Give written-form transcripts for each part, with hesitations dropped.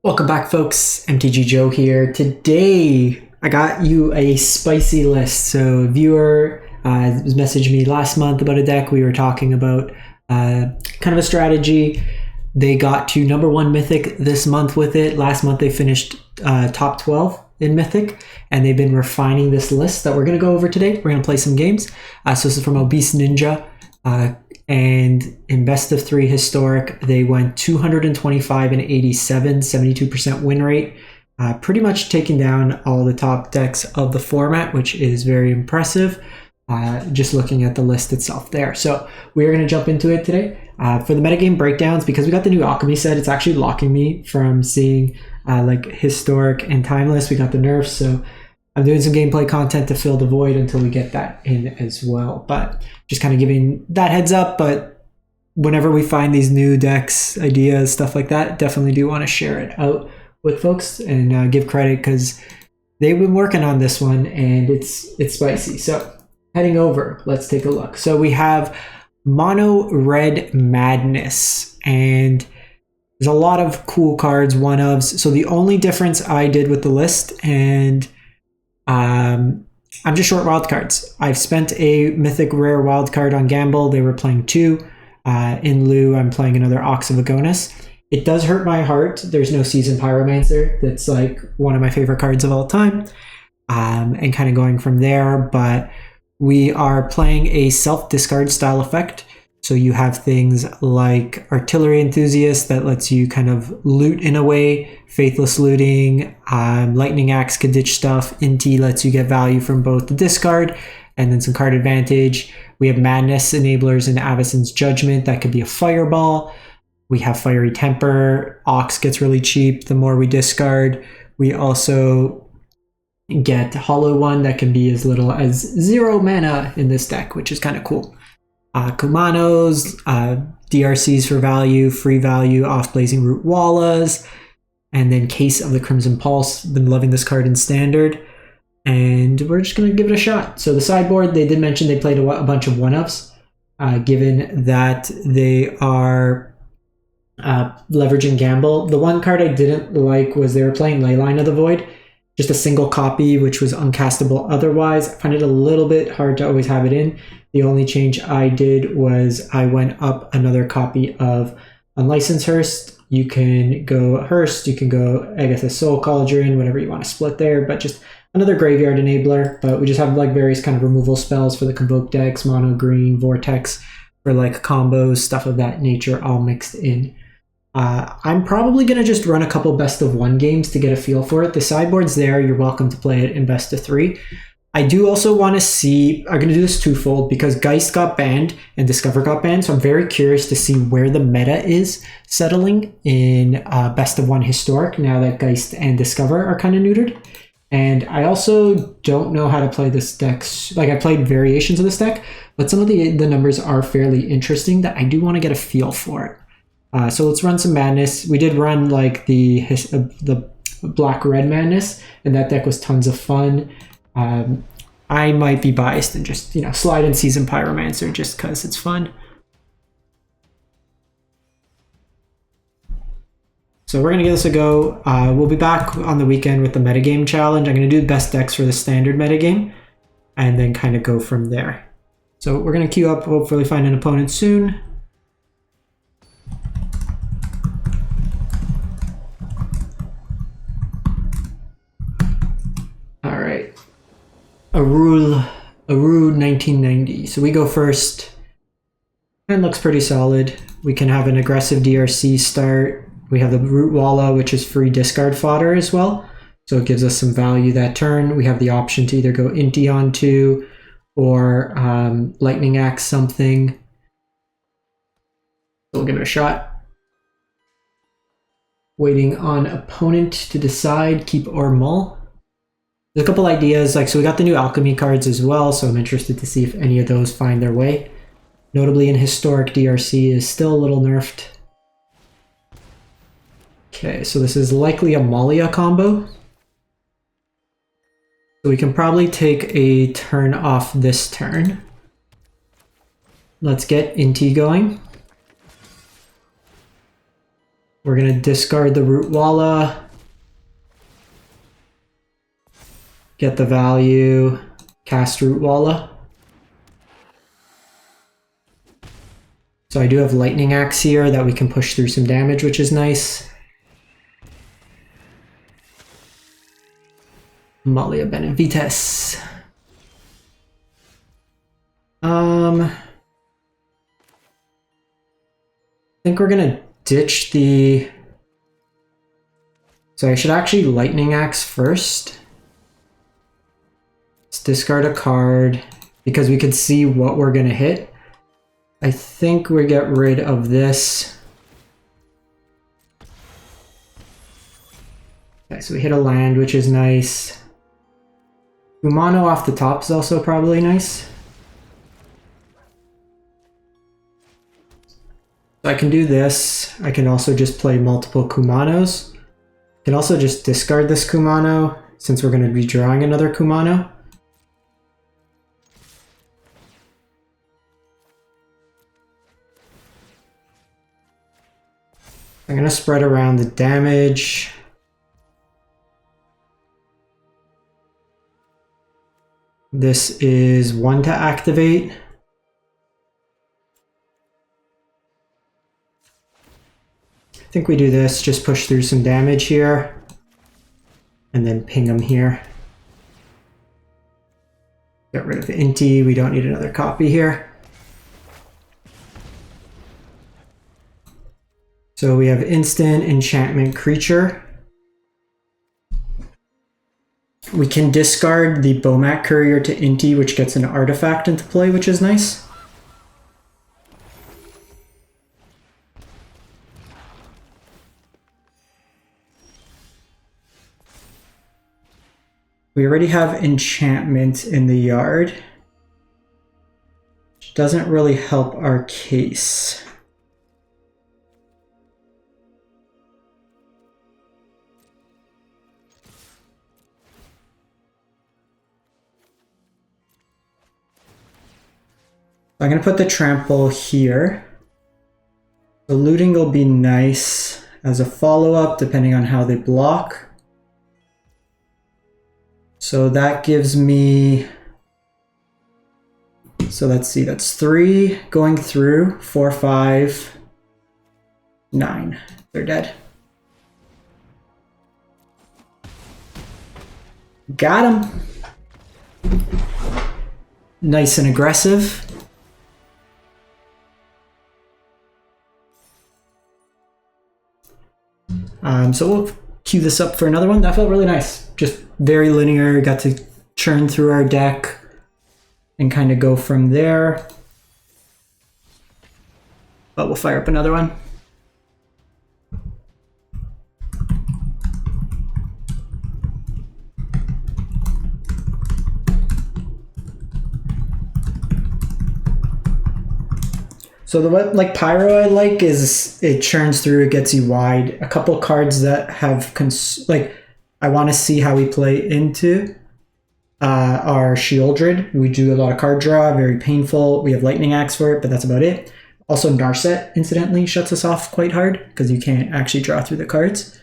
Welcome back, folks. MTG Joe here. Today, I got you a spicy list. So, a viewer messaged me last month about a deck. We were talking about kind of a strategy. They got to number 1 Mythic this month with it. Last month, they finished top 12 in Mythic, and they've been refining this list that we're going to go over today. We're going to play some games. So, this is from Obese Ninja. And in best of 3 historic, they went 225 and 87, 72% win rate, pretty much taking down all the top decks of the format, which is very impressive. Just looking at the list itself there. So we're going to jump into it today. For the metagame breakdowns, because we got the new alchemy set, it's actually locking me from seeing like historic and timeless. We got the nerfs, so I'm doing some gameplay content to fill the void until we get that in as well. But just kind of giving that heads up. But whenever we find these new decks, ideas, stuff like that, definitely do want to share it out with folks and give credit because they've been working on this one and it's spicy. So heading over, let's take a look. So we have Mono Red Madness, and there's a lot of cool cards, one-ofs. So the only difference I did with the list, and I'm just short wildcards. I've spent a Mythic Rare wildcard on Gamble. They were playing 2. In lieu, I'm playing another Ox of Agonis. It does hurt my heart. There's no Seasoned Pyromancer. That's like one of my favorite cards of all time. And kind of going from there. But we are playing a self-discard style effect. So you have things like Artillery Enthusiast that lets you kind of loot in a way, Faithless Looting, Lightning Axe could ditch stuff, Inti lets you get value from both the discard and then some card advantage. We have Madness Enablers and Avacyn's Judgment, that could be a Fireball. We have Fiery Temper, Ox gets really cheap the more we discard. We also get Hollow One that can be as little as 0 mana in this deck, which is kind of cool. Kumanos, DRCs for value, free value, off Blazing Root Wallas, and then Case of the Crimson Pulse. Been loving this card in Standard, and we're just going to give it a shot. So the sideboard, they did mention they played a bunch of one-ups, given that they are leveraging Gamble. The one card I didn't like was they were playing Leyline of the Void, just a single copy, which was uncastable otherwise. I find it a little bit hard to always have it in. The only change I did was I went up another copy of Unlicensed Hearst. You can go Hearst, you can go Agatha's Soul Cauldron, whatever you want to split there, but just another graveyard enabler. But we just have like various kind of removal spells for the Convoke decks, Mono Green, Vortex for like combos, stuff of that nature, all mixed in. I'm probably going to just run a couple best of 1 games to get a feel for it. The sideboard's there. You're welcome to play it in best of 3. I do also want to see, I'm going to do this twofold because Geist got banned and Discover got banned. So I'm very curious to see where the meta is settling in best of 1 historic now that Geist and Discover are kind of neutered. And I also don't know how to play this deck. Like I played variations of this deck, but some of the numbers are fairly interesting that I do want to get a feel for it. So let's run some Madness. We did run like the Black-Red Madness, and that deck was tons of fun. I might be biased and just, slide in Seasoned Pyromancer just because it's fun. So we're going to give this a go. We'll be back on the weekend with the metagame challenge. I'm going to do the best decks for the standard metagame and then kind of go from there. So we're going to queue up, hopefully find an opponent soon. All right, Aru 1990. So we go first, and looks pretty solid. We can have an aggressive DRC start. We have the Root Walla, which is free discard fodder as well, so it gives us some value that turn. We have the option to either go Inti onto or Lightning Axe something. We'll give it a shot. Waiting on opponent to decide, keep or mull. There's a couple ideas, so we got the new alchemy cards as well, so I'm interested to see if any of those find their way. Notably in historic, DRC is still a little nerfed. Okay, so this is likely a Malia combo. So we can probably take a turn off this turn. Let's get Inti going. We're going to discard the Root Walla. Get the value. Cast Root Walla. So I do have Lightning Axe here that we can push through some damage, which is nice. Malia Benavides. I think we're gonna ditch the... So I should actually Lightning Axe first. Let's discard a card because we could see what we're gonna hit. I think we get rid of this. Okay, so we hit a land, which is nice. Umano off the top is also probably nice. So I can do this. I can also just play multiple Kumanos. I can also just discard this Kumano since we're going to be drawing another Kumano. I'm going to spread around the damage. This is 1 to activate. I think we do this, just push through some damage here, and then ping them here. Get rid of Inti, we don't need another copy here. So we have instant enchantment creature. We can discard the Bomat Courier to Inti, which gets an artifact into play, which is nice. We already have enchantment in the yard, which doesn't really help our case. I'm going to put the trample here. The looting will be nice as a follow-up depending on how they block. So that gives me, so let's see, that's 3 going through, 4, 5, 9. They're dead. Got him. Nice and aggressive. So we'll queue this up for another one. That felt really nice. Just very linear. Got to churn through our deck and kind of go from there. But we'll fire up another one. So the what like Pyro I like is it churns through, it gets you wide. A couple cards that have like I want to see how we play into are Shieldred. We do a lot of card draw, very painful. We have Lightning Axe for it, but that's about it. Also Narset, incidentally, shuts us off quite hard because you can't actually draw through the cards.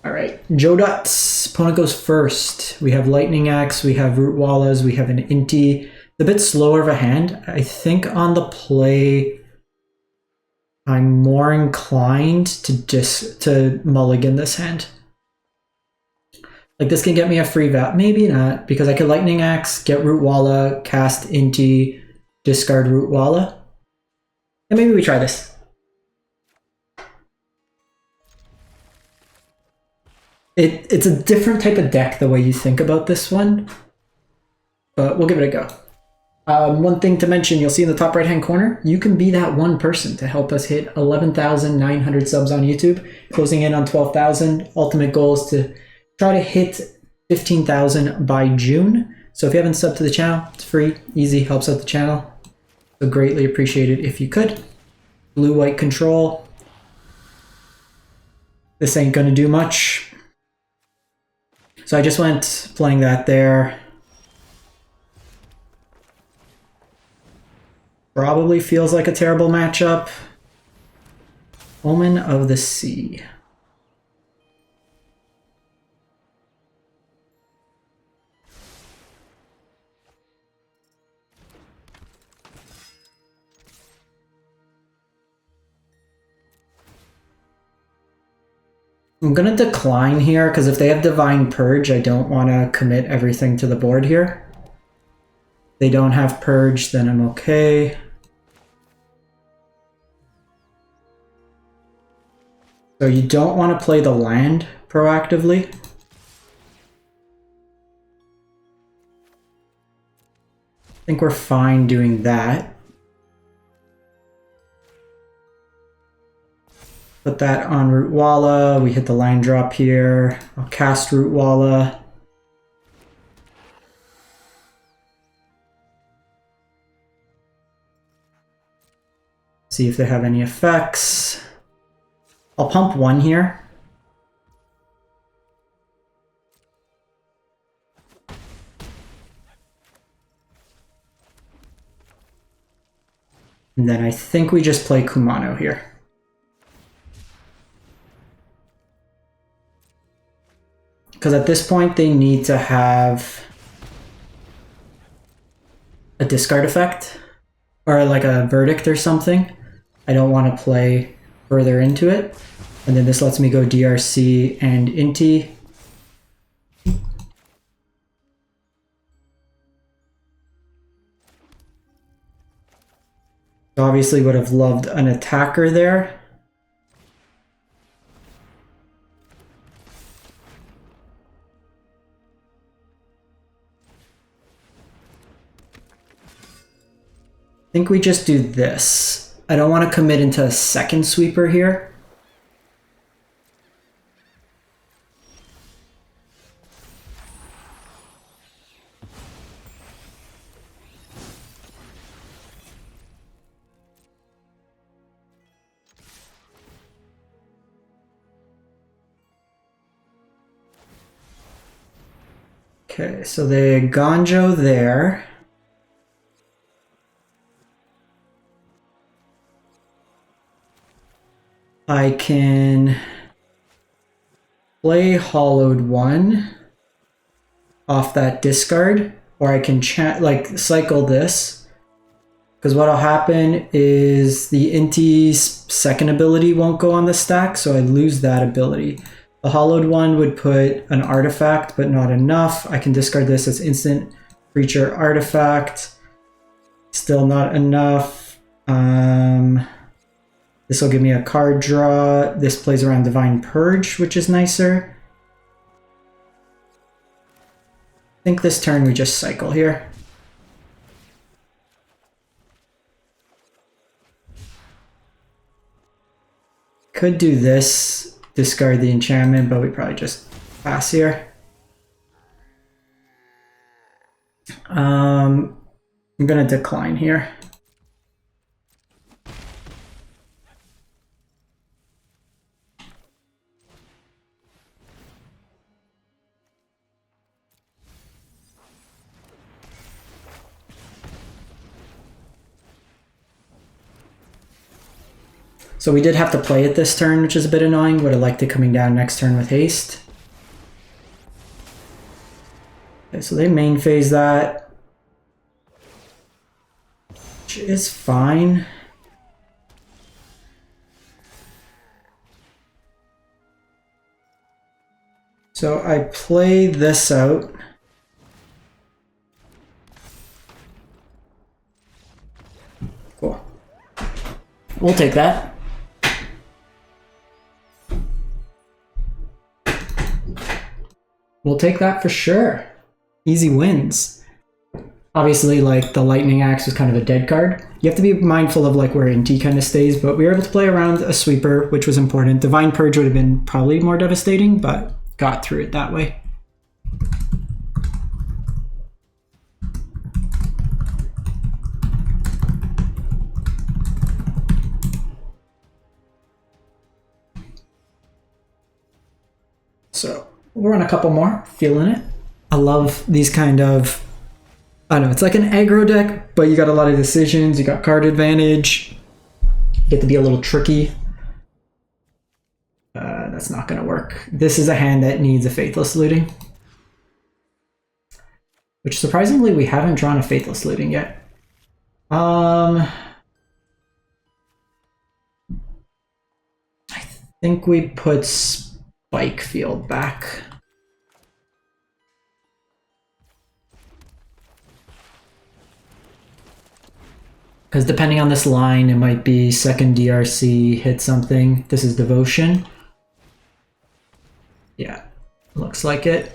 All right, Joe Duts. Opponent goes first. We have Lightning Axe, we have Root Wallas, we have an Inti. It's a bit slower of a hand. I think on the play, I'm more inclined to mulligan this hand. Like this can get me a free vat, maybe not, because I could Lightning Axe, get Root Walla, cast Inti, discard Root Walla. And maybe we try this. It's a different type of deck the way you think about this one, but we'll give it a go. One thing to mention, you'll see in the top right hand corner, you can be that one person to help us hit 11,900 subs on YouTube, closing in on 12,000. Ultimate goal is to try to hit 15,000 by June. So if you haven't subbed to the channel, it's free, easy, helps out the channel. So greatly appreciate it if you could. Blue-white control. This ain't gonna do much. So I just went playing that there. Probably feels like a terrible matchup. Omen of the Sea. I'm gonna decline here because if they have Divine Purge, I don't want to commit everything to the board here. If they don't have Purge, then I'm okay. So you don't want to play the land proactively. I think we're fine doing that. Put that on Root Walla. We hit the line drop here. I'll cast Root Walla. See if they have any effects. I'll pump one here. And then I think we just play Kumano here. Because at this point they need to have a discard effect or like a verdict or something. I don't want to play further into it. And then this lets me go DRC and Inti. Obviously would have loved an attacker there. I think we just do this. I don't want to commit into a second sweeper here. Okay, so they Ganjo there. I can play Hollowed One off that discard, or I can cycle this. Because what'll happen is the Inti's second ability won't go on the stack, so I lose that ability. The Hollowed One would put an artifact, but not enough. I can discard this as instant creature artifact. Still not enough. This will give me a card draw. This plays around Divine Purge, which is nicer. I think this turn we just cycle here. Could do this, discard the enchantment, but we probably just pass here. I'm gonna decline here. So we did have to play it this turn, which is a bit annoying. Would have liked it coming down next turn with haste. Okay, so they main phase that, which is fine. So I play this out. Cool. We'll take that. We'll take that for sure. Easy wins. Obviously, like, the Lightning Axe was kind of a dead card. You have to be mindful of like where Inti kind of stays, but we were able to play around a sweeper, which was important. Divine Purge would have been probably more devastating, but got through it that way. So We'll run a couple more. Feeling it. I love these kind of, I don't know, it's like an aggro deck, but you got a lot of decisions, you got card advantage, you get to be a little tricky. That's not going to work. This is a hand that needs a Faithless Looting. Which surprisingly, we haven't drawn a Faithless Looting yet. I think we put Spike Field back. Because depending on this line, it might be second DRC, hit something. This is Devotion. Yeah, looks like it.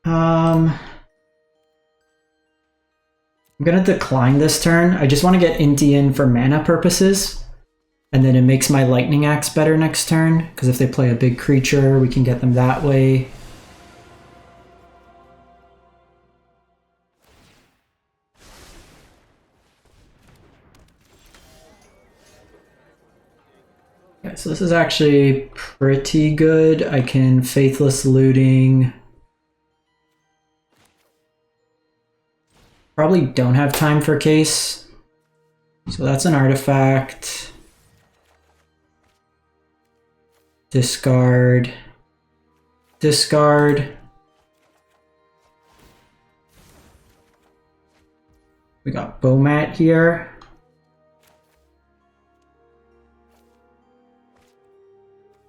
I'm gonna decline this turn. I just want to get Inti in for mana purposes. And then it makes my Lightning Axe better next turn, because if they play a big creature, we can get them that way. Okay, so this is actually pretty good. I can Faithless Looting. Probably don't have time for Case. So that's an artifact. Discard. Discard. We got Bomat here.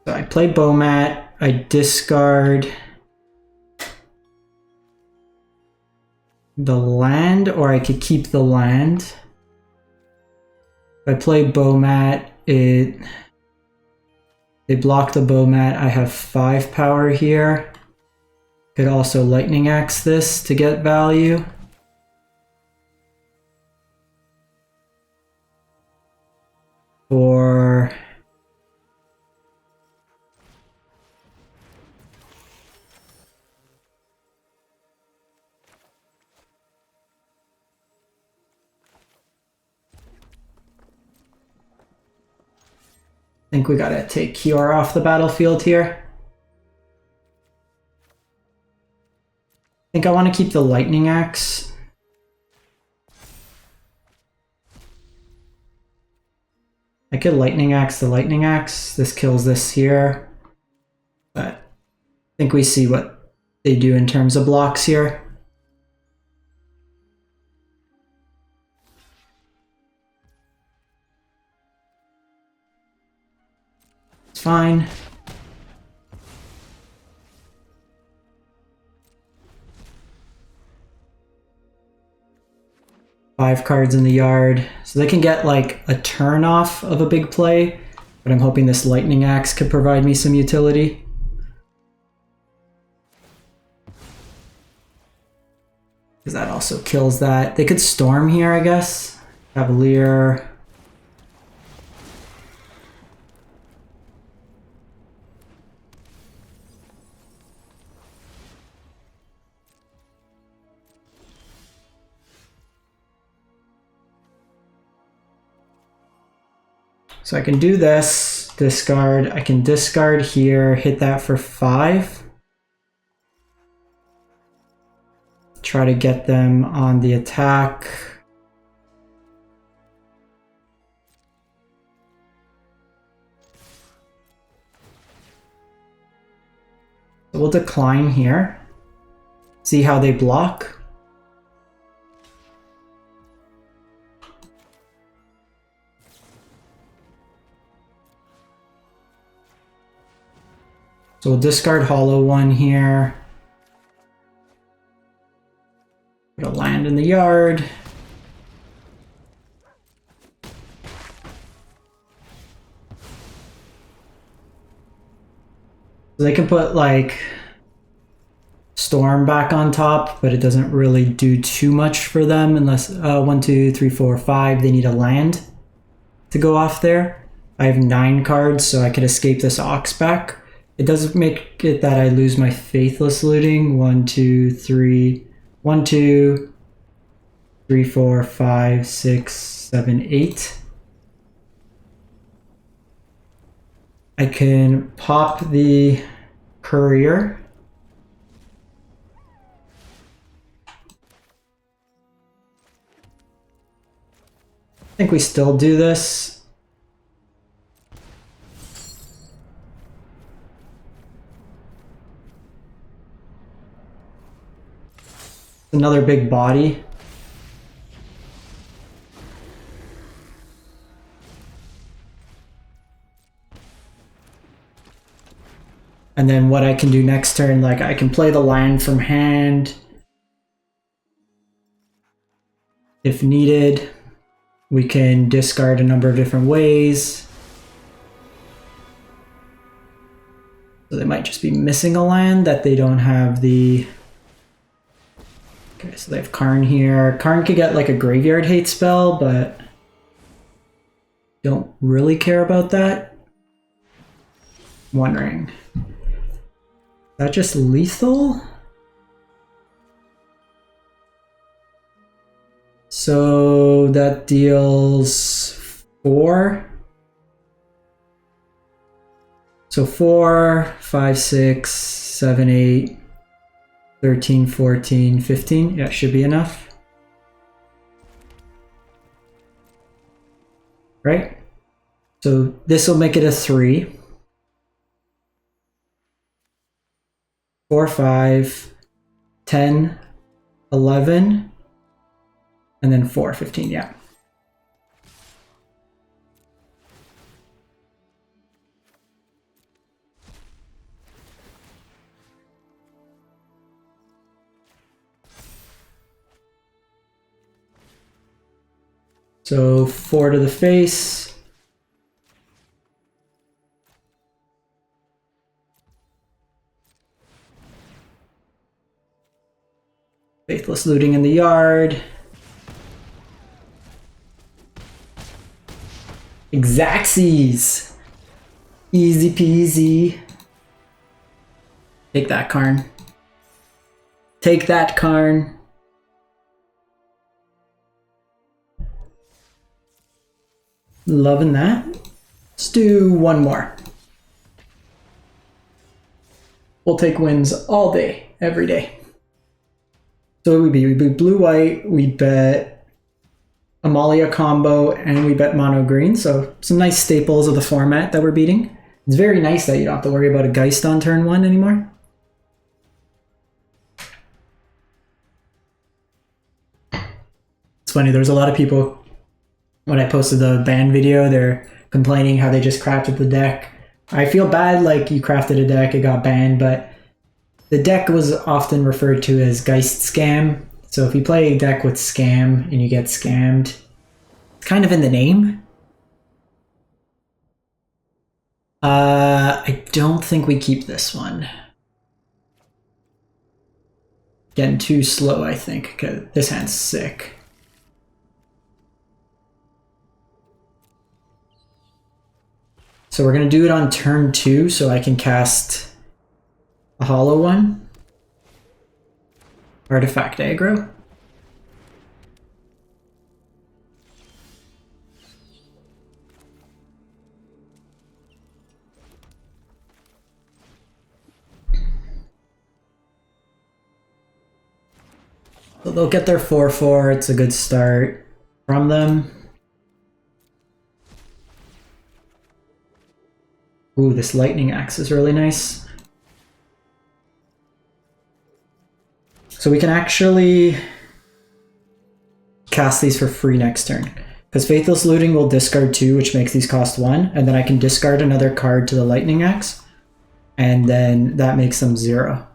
So I play Bomat, I discard the land, or I could keep the land. If I play Bomat, they block the Bomat. I have 5 power here. Could also Lightning Axe this to get value. Or I think we gotta take Kiora off the battlefield here. I think I want to keep the Lightning Axe. I could Lightning Axe the Lightning Axe. This kills this here. But I think we see what they do in terms of blocks here. It's fine. Five cards in the yard. So they can get like a turn off of a big play, but I'm hoping this Lightning Axe could provide me some utility. Because that also kills that. They could Storm here, I guess. Cavalier. So I can do this, discard, I can discard here, hit that for 5. Try to get them on the attack. So we'll decline here, see how they block. So we'll discard Hollow One here. Put a land in the yard. So they can put like Storm back on top, but it doesn't really do too much for them unless 1, 2, 3, 4, 5. They need a land to go off there. I have 9 cards, so I could escape this Ox back. It does make it that I lose my Faithless Looting. 1, 2, 3, 1, 2, 3, 4, 5, 6, 7, 8. I can pop the courier. I think we still do this. Another big body. And then what I can do next turn, like I can play the land from hand if needed. We can discard a number of different ways. So they might just be missing a land that they don't have the... Okay, so they have Karn here. Karn could get like a graveyard hate spell, but don't really care about that. I'm wondering. Is that just lethal? So that deals 4. So 4, 5, 6, 7, 8, 13, 14, 15. Yeah, should be enough. Right? So this will make it a 3. 4, 5, 10, 11, and then 4, 15, yeah. So 4 to the face. Faithless looting in the yard. Xaxes. Easy peasy. Take that, Karn. Take that, Karn. Loving that. Let's do one more. We'll take wins all day, every day. So we'd be blue-white, we bet Amalia combo, and we bet mono green. So some nice staples of the format that we're beating. It's very nice that you don't have to worry about a Geist on turn 1 anymore. It's funny, there's a lot of people, when I posted the ban video, they're complaining how they just crafted the deck. I feel bad, like you crafted a deck, it got banned, but the deck was often referred to as Geist Scam. So if you play a deck with Scam and you get scammed, it's kind of in the name. I don't think we keep this one. Getting too slow, I think, because this hand's sick. So we're going to do it on turn 2 so I can cast a hollow one. Artifact aggro. So they'll get their 4/4. It's a good start from them. Ooh, this lightning axe is really nice. So we can actually cast these for free next turn. Because Faithless Looting will discard 2, which makes these cost 1, and then I can discard another card to the lightning axe, and then that makes them 0.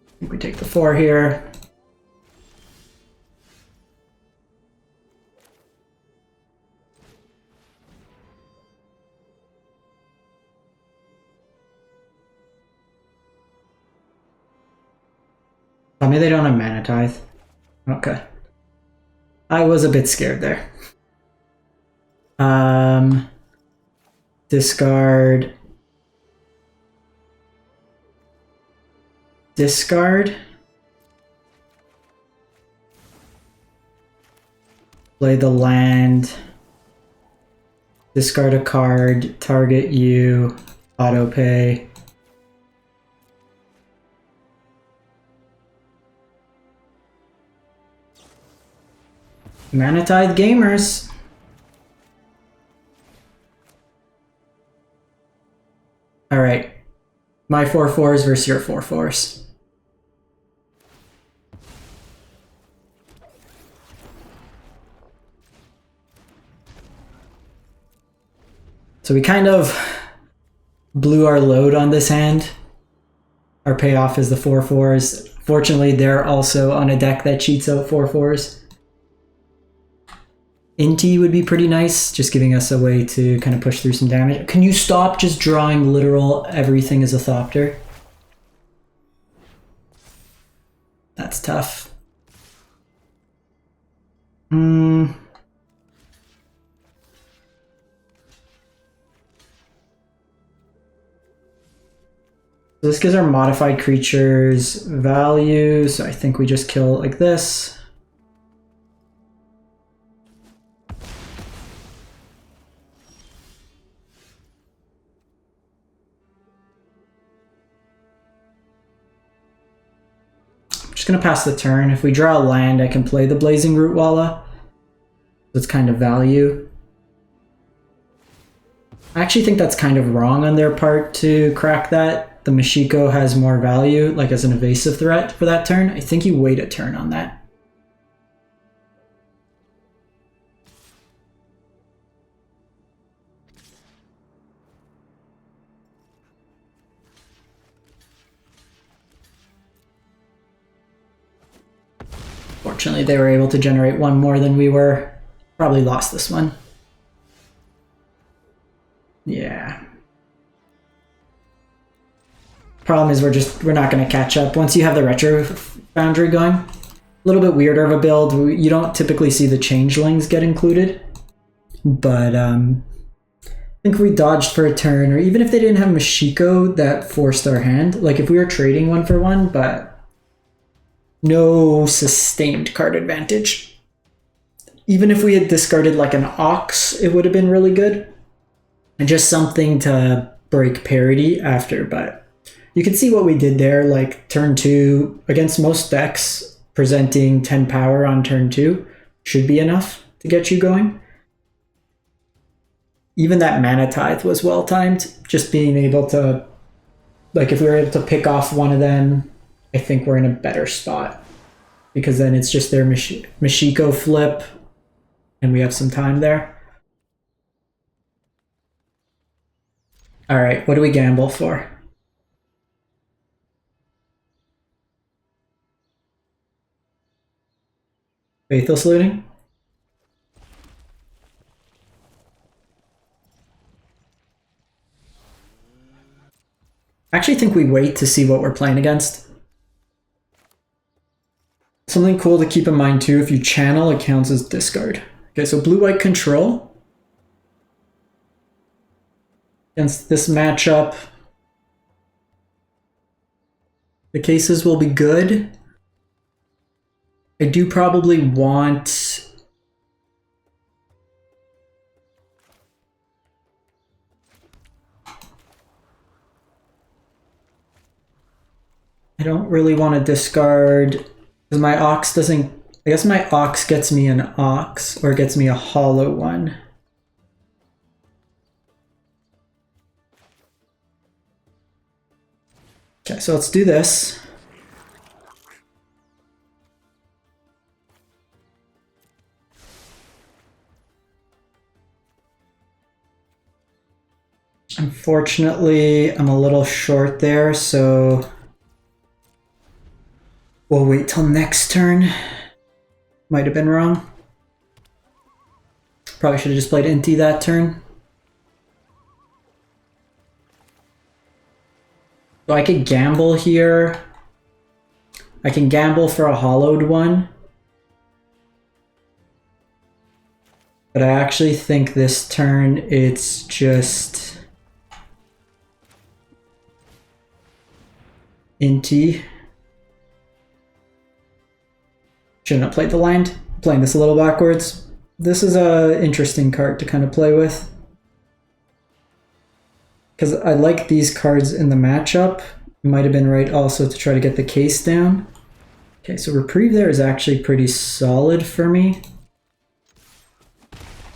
I think we take the 4 here. Tell me they don't have Mana Tithe. Okay. I was a bit scared there. Discard. Discard. Play the land. Discard a card. Target you. Auto pay. Mana Tithe Gamers. Alright. My 4/4s versus your 4/4s. So we kind of blew our load on this hand. Our payoff is the 4/4s. Fortunately, they're also on a deck that cheats out 4/4s. Inti would be pretty nice, just giving us a way to kind of push through some damage. Can you stop just drawing literal everything as a Thopter? That's tough. So this gives our modified creatures value, so I think we just kill like this. I'm just gonna pass the turn. If we draw a land, I can play the Blazing Rootwalla. That's kind of value. I actually think that's kind of wrong on their part to crack that. The Mashiko has more value, like as an evasive threat for that turn. I think you wait a turn on that. Fortunately, they were able to generate one more than we were. Probably lost this one. Yeah. Problem is we're not going to catch up. Once you have the Retro Foundry going, a little bit weirder of a build. You don't typically see the Changelings get included. But I think we dodged for a turn, or even if they didn't have Mashiko, that 4-star hand. Like if we were trading 1-for-1, but no sustained card advantage. Even if we had discarded like an Ox, it would have been really good. And just something to break parity after, but you can see what we did there, like turn 2, against most decks, presenting 10 power on turn 2 should be enough to get you going. Even that Mana Tithe was well timed, just being able to, like if we were able to pick off one of them, I think we're in a better spot. Because then it's just their Mashiko flip, and we have some time there. Alright, what do we gamble for? Faithless Looting? I actually think we wait to see what we're playing against. Something cool to keep in mind too, if you channel, it counts as discard. Okay, so blue-white control. Against this matchup, the cases will be good. I do probably want... I don't really want to discard, because my Ox doesn't... I guess my Ox gets me an Ox, or gets me a hollow one. Okay, so let's do this. Unfortunately, I'm a little short there, so we'll wait till next turn. Might have been wrong. Probably should have just played Inti that turn. So I could gamble here. I can gamble for a hollowed one. But I actually think this turn it's just Inti. Shouldn't have played the land. Playing this a little backwards. This is a interesting card to kind of play with. Because I like these cards in the matchup. Might have been right also to try to get the case down. Okay, so Reprieve there is actually pretty solid for me.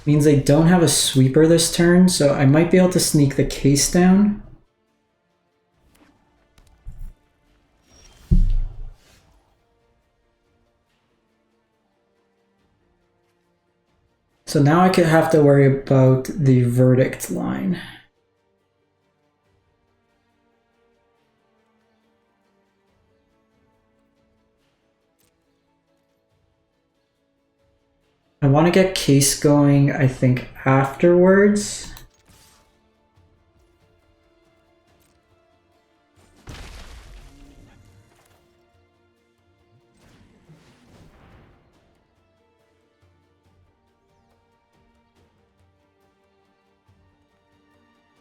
Means they don't have a sweeper this turn, so I might be able to sneak the case down. So now I could have to worry about the verdict line. I want to get case going, I think, afterwards.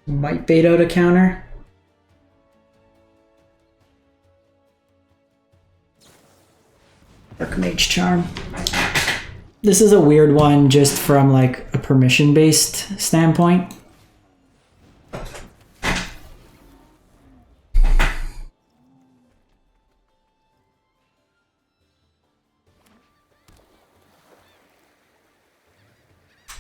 Might bait out a counter. Archmage Charm. This is a weird one just from like a permission-based standpoint.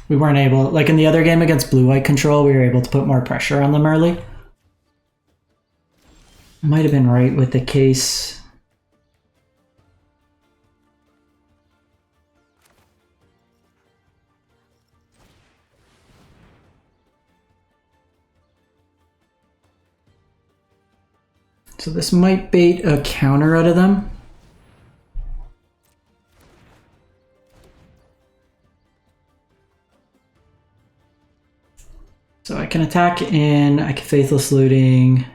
We weren't able, like in the other game against blue-white control, we were able to put more pressure on them early. Might have been right with the case. So this might bait a counter out of them. So I can attack in, I can Faithless Looting.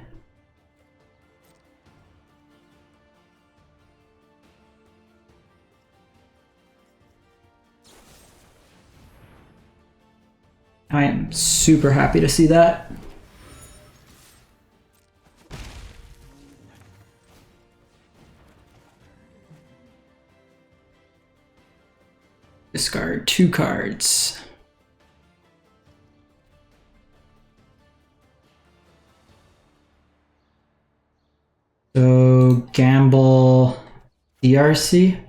I am super happy to see that. Discard 2 cards. So gamble DRC.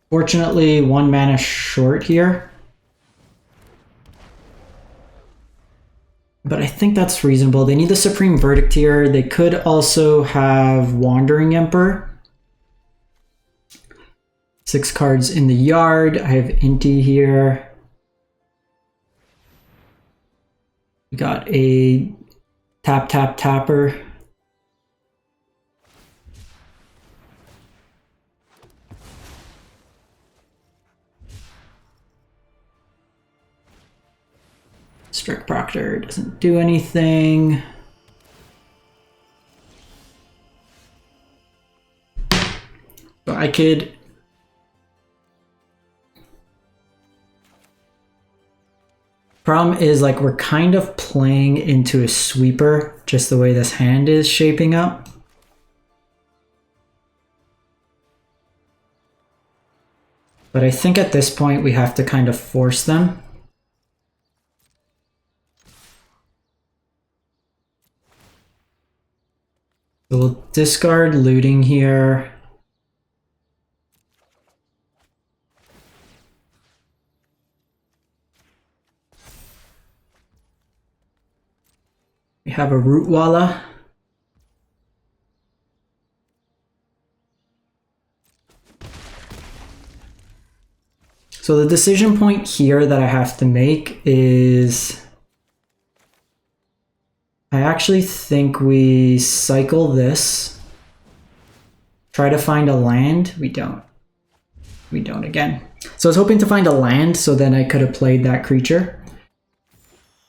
Fortunately, 1 mana short here. But I think that's reasonable. They need the Supreme Verdict here. They could also have Wandering Emperor. 6 cards in the yard. I have Inti here. We got a tapper. Strike Proctor doesn't do anything. So I could problem is like we're kind of playing into a sweeper just the way this hand is shaping up. But I think at this point we have to kind of force them. So we'll discard looting here. We have a Rootwalla. So the decision point here that I have to make is I actually think we cycle this, try to find a land. We don't again. So I was hoping to find a land so then I could have played that creature.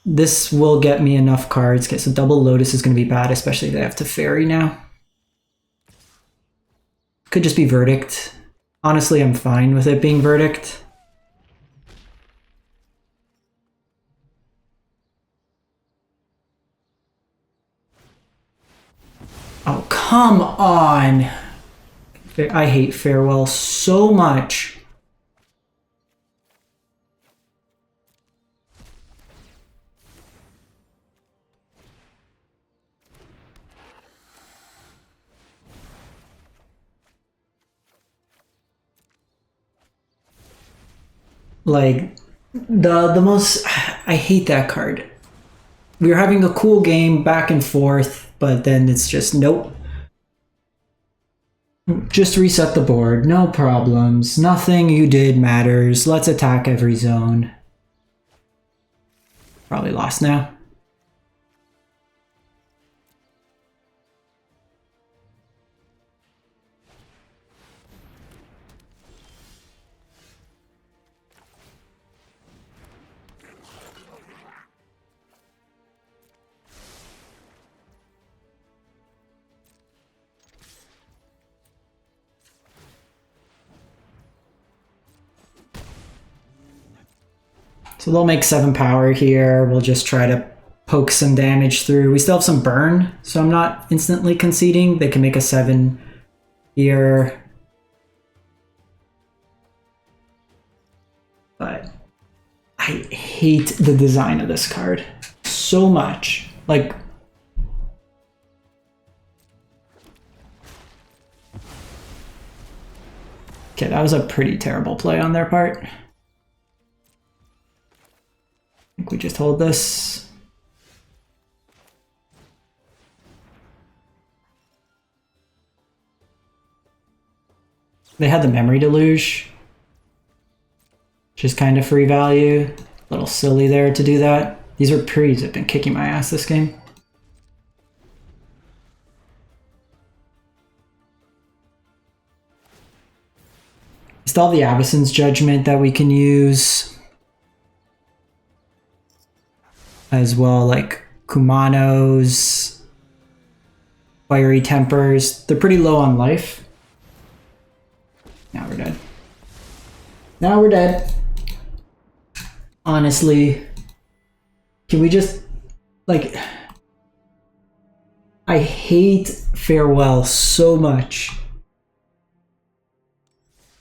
This will get me enough cards. Okay, so double Lotus is going to be bad, especially if they have to Fairy now. Could just be Verdict. Honestly, I'm fine with it being Verdict. come on. I hate Farewell so much. Like, the most... I hate that card. We were having a cool game back and forth, but then it's just, nope. Just reset the board, no problems. Nothing you did matters. Let's attack every zone. Probably lost now. So they'll make 7 power here. We'll just try to poke some damage through. We still have some burn, so I'm not instantly conceding. They can make a 7 here. But I hate the design of this card so much. Like, okay, that was a pretty terrible play on their part. I think we just hold this. They had the Memory Deluge, which is kind of free value. A little silly there to do that. These are pre's have been kicking my ass this game. Still have the Avacyn's Judgment that we can use. As well, like Kumano's, Fiery Tempers. They're pretty low on life. Now we're dead. Now we're dead. Honestly, can we just, like, I hate Farewell so much.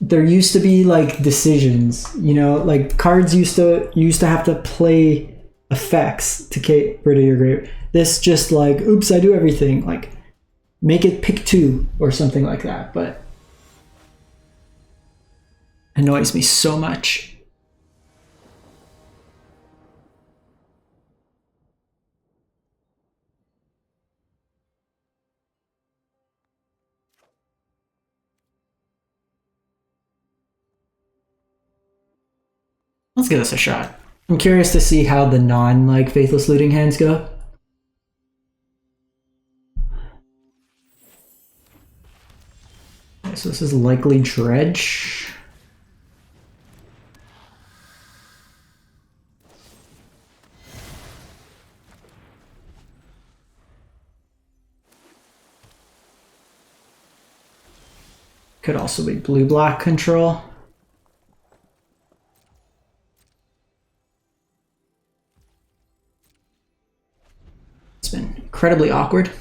There used to be like decisions, you know, like cards used to have to play effects to get rid of your grave. This just like, oops, I do everything. Like, make it pick 2 or something like that, but annoys me so much. Let's give this a shot. I'm curious to see how the non, Faithless Looting hands go. Okay, so this is likely Dredge. Could also be blue-black control. It's been incredibly awkward.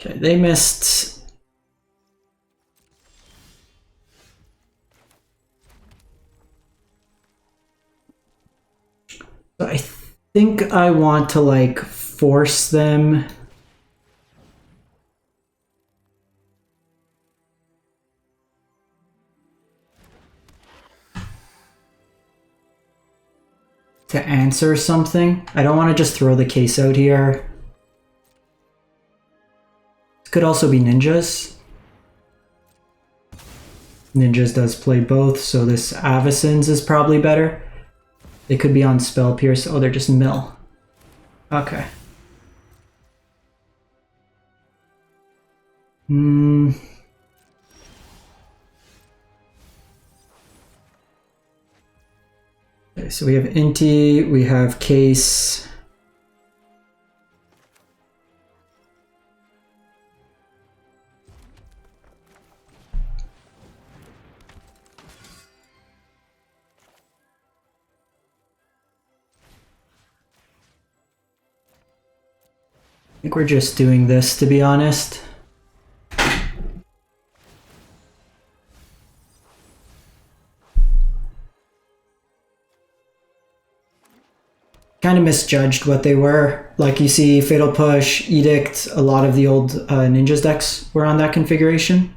Okay, they missed. So I think I want to force them to answer something. I don't want to just throw the case out here. This could also be Ninjas. Ninjas does play both, so this Avacyn's is probably better. They could be on Spell Pierce. Oh, they're just mill. Okay. Okay, so we have Inti, we have Case. think we're just doing this, to be honest. Kind of misjudged what they were. Like you see Fatal Push, Edict, a lot of the old Ninjas decks were on that configuration.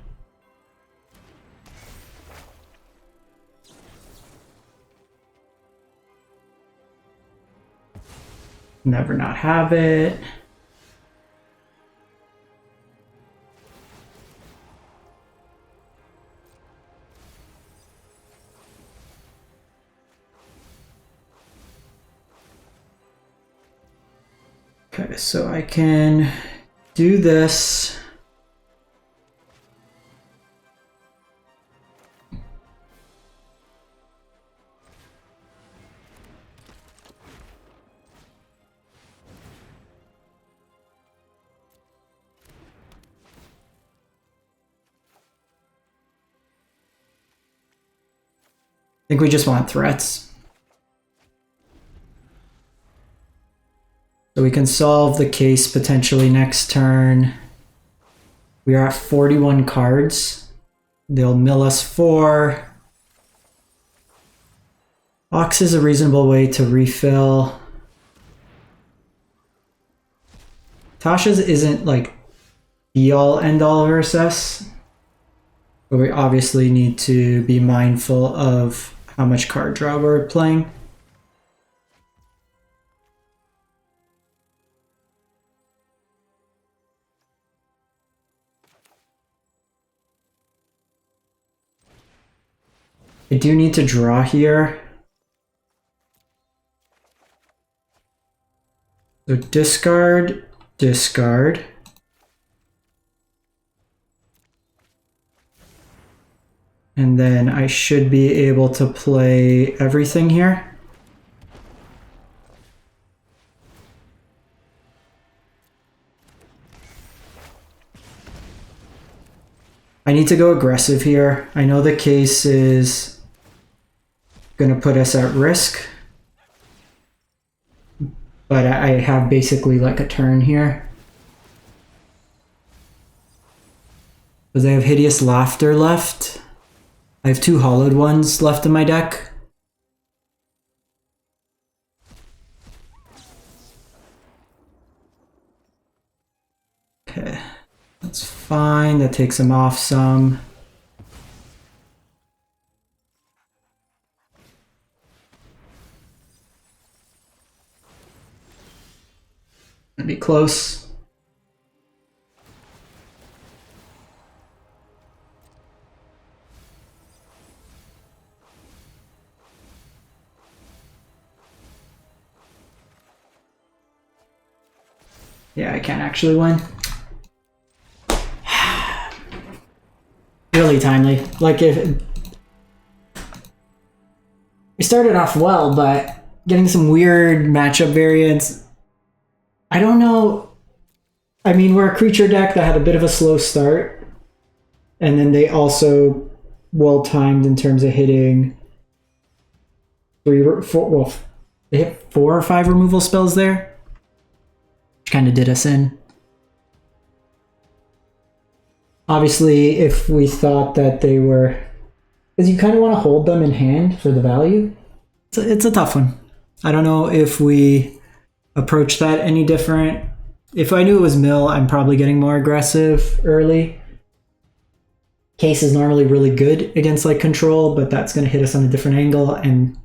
Never Not Have It. Okay, so I can do this. I think we just want threats. So we can solve the case potentially next turn. We are at 41 cards. They'll mill us 4. Ox is a reasonable way to refill. Tasha's isn't like be-all, end-all versus us. But we obviously need to be mindful of how much card draw we're playing. I do need to draw here. So discard, discard. And then I should be able to play everything here. I need to go aggressive here. I know the case is going to put us at risk. But I have basically like a turn here. Because I have Hideous Laughter left. I have 2 hollowed ones left in my deck. Okay, that's fine. That takes him off some. Gonna be close. Yeah, I can't actually win. Really timely. Like if we started off well, but getting some weird matchup variants. I don't know. I mean, we're a creature deck that had a bit of a slow start. And then they also well timed in terms of hitting 3 or 4. Well, they hit 4 or 5 removal spells there. Which kind of did us in. Obviously, if we thought that they were... Because you kind of want to hold them in hand for the value. It's a tough one. I don't know if we approach that any different. If I knew it was mill, I'm probably getting more aggressive early. Case is normally really good against like control, but that's going to hit us on a different angle. And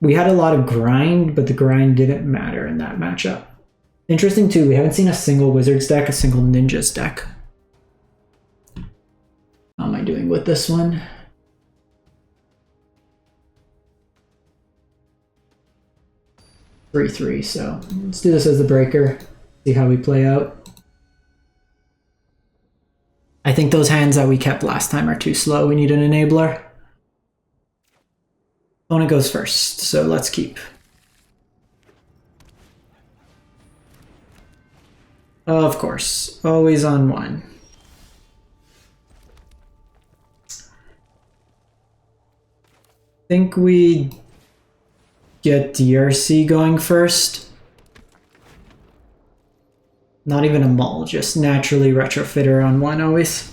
we had a lot of grind, but the grind didn't matter in that matchup. Interesting too, we haven't seen a single Wizards deck, a single Ninjas deck. How am I doing with this one? Three, so let's do this as the breaker, see how we play out. I think those hands that we kept last time are too slow. We need an enabler. Opponent goes first, so let's keep. Of course, always on 1. I think we get DRC going first. Not even a mull, just naturally retrofitter on one always.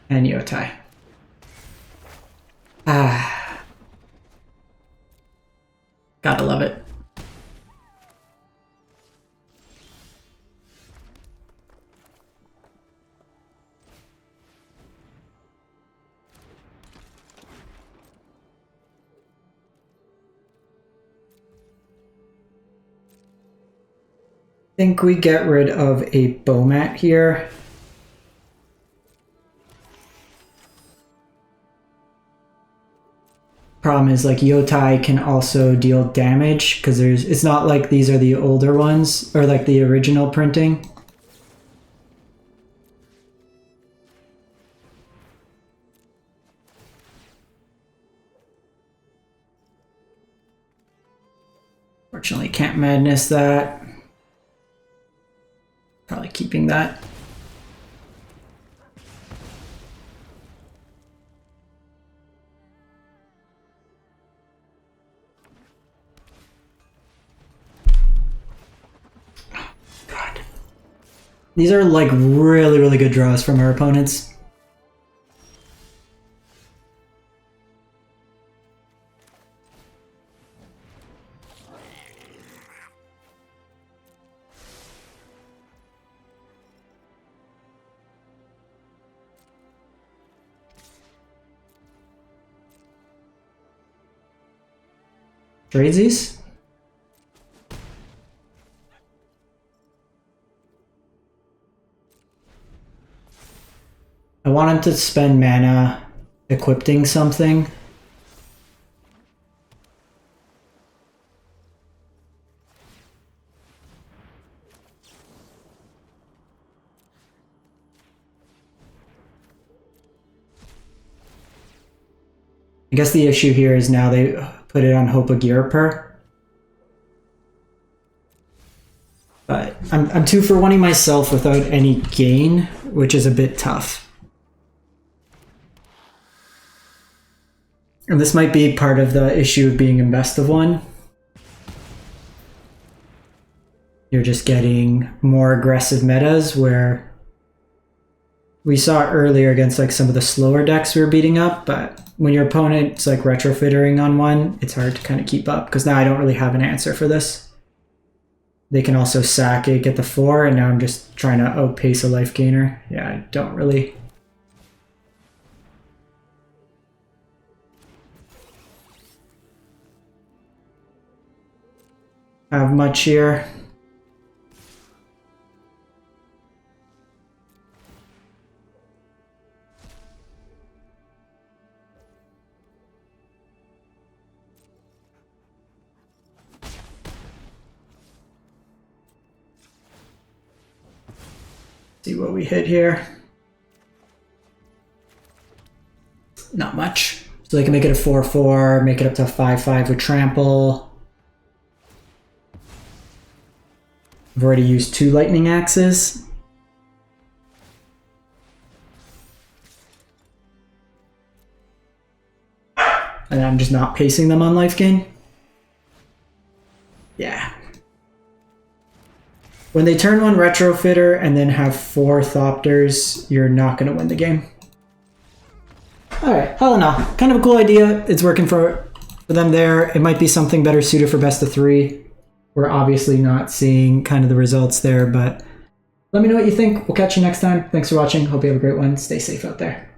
And Yotai. Ah. Gotta love it. I think we get rid of a Bomat here. Problem is, like, Yotai can also deal damage because it's not like these are the older ones or like the original printing. Fortunately, can't madness that. Probably keeping that. Oh, God. These are like really, really good draws from our opponents. Tradesies? I want him to spend mana equipping something. I guess the issue here is now they put it on Hope of Girper. But I'm 2 for 1-ing myself without any gain, which is a bit tough. And this might be part of the issue of being in best of 1. You're just getting more aggressive metas where we saw earlier against like some of the slower decks we were beating up, but when your opponent's like retrofittering on one, it's hard to kind of keep up because now I don't really have an answer for this. They can also sack it, get the 4, and now I'm just trying to outpace a life gainer. Yeah, I don't really have much here. See what we hit here. Not much. So they can make it a 4/4, make it up to 5/5 with trample. I've already used 2 lightning axes. And I'm just not pacing them on life gain. Yeah. When they turn 1 retrofitter and then have 4 Thopters, you're not going to win the game. Alright, all in all, kind of a cool idea. It's working for them there. It might be something better suited for best of 3. We're obviously not seeing kind of the results there, but let me know what you think. We'll catch you next time. Thanks for watching. Hope you have a great one. Stay safe out there.